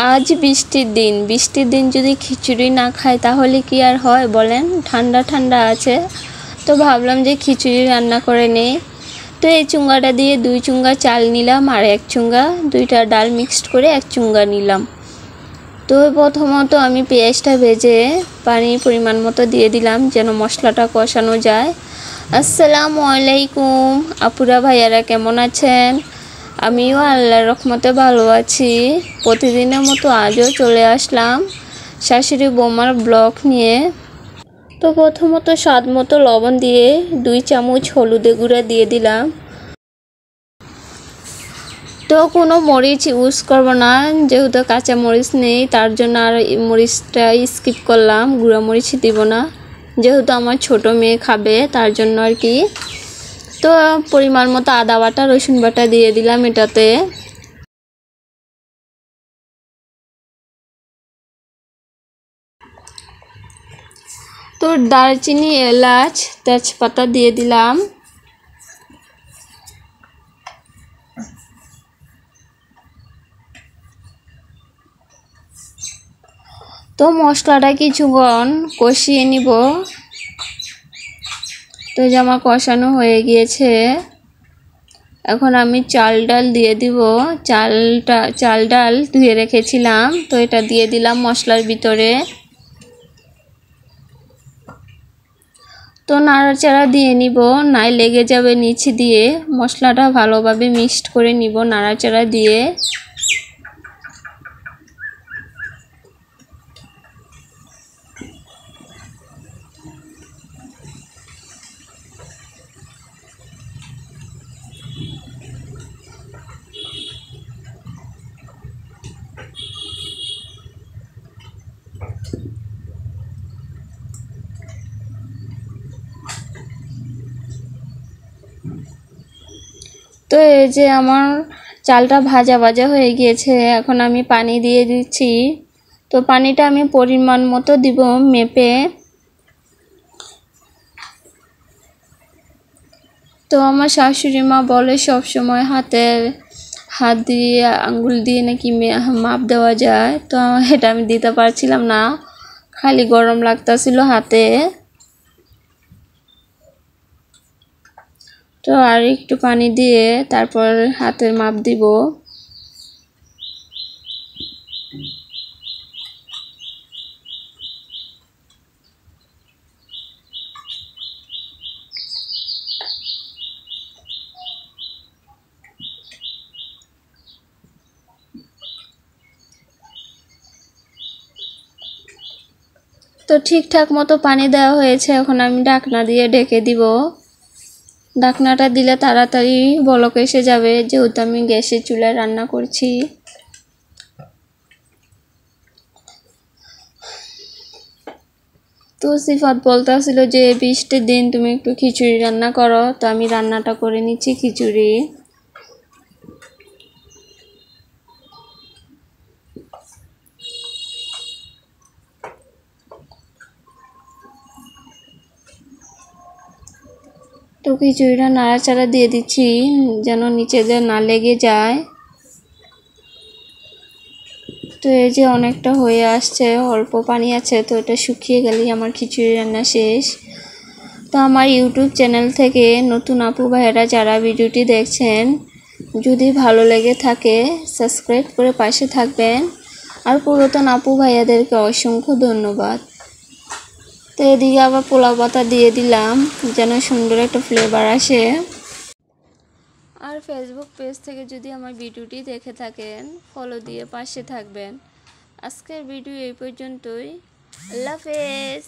আজ বৃষ্টির দিন যদি খিচুড়ি না খাই তাহলে কি আর হয় বলেন? ঠান্ডা ঠান্ডা আছে, তো ভাবলাম যে খিচুড়ি রান্না করে নেই। তো এই চুঙ্গাটা দিয়ে 2 চুঙ্গা চাল নিলাম আর 1 চুঙ্গা, 2টা ডাল মিক্সড করে 1 চুঙ্গা নিলাম। তো প্রথমত আমি পেঁয়াজটা ভেজে পানি পরিমাণ মতো দিয়ে দিলাম যেন মশলাটা কষানো যায়। আসসালামু আলাইকুম আপুরা ভাইয়ারা, কেমন আছেন? আমিও আল্লাহর রহমতে ভালো আছি। প্রতিদিনের মতো আজও চলে আসলাম শাশুড়ি বৌমার ব্লগ নিয়ে। তো প্রথমত স্বাদ মতো লবণ দিয়ে 2 চামচ হলুদের গুঁড়া দিয়ে দিলাম। তো কোনো মরিচ ইউজ করব না, যেহেতু কাঁচা মরিচ নেই তার জন্য আর মরিচটা স্কিপ করলাম, গুঁড়া মরিচ দিব না, যেহেতু আমার ছোট মেয়ে খাবে তার জন্য আর কি। তো পরিমাণ মতো আদা বাটা রসুন বাটা দিয়ে দিলাম এটাতে। তো দারচিনি এলাচ তেজপাতা দিয়ে দিলাম। তো মশলাটা কিছুক্ষণ কষিয়ে নিব। তো যে আমার কষানো হয়ে গিয়েছে, এখন আমি চাল ডাল দিয়ে দিব। চাল ডাল ধুয়ে রেখেছিলাম, তো এটা দিয়ে দিলাম মশলার ভিতরে। তো নাড়াচাড়া দিয়ে নিব, নাই লেগে যাবে নিচে দিয়ে। মশলাটা ভালোভাবে মিক্সড করে নিব নাড়াচাড়া দিয়ে। তো এই যে আমার চালটা ভাজা ভাজা হয়ে গিয়েছে, এখন আমি পানি দিয়ে দিচ্ছি। তো পানিটা আমি পরিমাণ মতো দিব মেপে। তো আমার শাশুড়ি মা বলে সব সময় হাত দিয়ে আঙ্গুল দিয়ে নাকি মাপ দেওয়া যায়, তো এটা আমি দিতে পারছিলাম না, খালি গরম লাগতেছিল হাতে। তো আর একটু পানি দিয়ে তারপর হাতের মাপ দিব। তো ঠিকঠাক মতো পানি দেওয়া হয়েছে, এখন আমি ঢাকনা দিয়ে ঢেকে দিব। ঢাকনাটা দিলে তাড়াতাড়ি বলক এসে যাবে, যেহেতু আমি গ্যাসের চুলায় রান্না করছি। তো সিফাত বলতেছিল যে বৃষ্টির দিন তুমি একটু খিচুড়ি রান্না করো, তো আমি রান্নাটা করে নিচ্ছি খিচুড়ি। তো খিচুড়িটা নাড়াচাড়া দিয়ে দিচ্ছি যেন নিচে না লেগে যায়। তো এই যে অনেকটা হয়ে আসছে, অল্প পানি আছে, তো এটা শুকিয়ে গেলেই আমার খিচুড়ি রান্না শেষ। তো আমার ইউটিউব চ্যানেল থেকে নতুন আপু ভাইয়েরা যারা ভিডিওটি দেখছেন, যদি ভালো লেগে থাকে সাবস্ক্রাইব করে পাশে থাকবেন। আর পুরাতন আপু ভাইয়াদেরকে অসংখ্য ধন্যবাদ। তো এদিকে আবার পোলাও পাতা দিয়ে দিলাম যেন সুন্দর একটা ফ্লেভার আসে। আর ফেসবুক পেজ থেকে যদি আমার ভিডিওটি দেখে থাকেন ফলো দিয়ে পাশে থাকবেন। আজকের ভিডিও এই পর্যন্তই। আল্লাহ হাফেজ।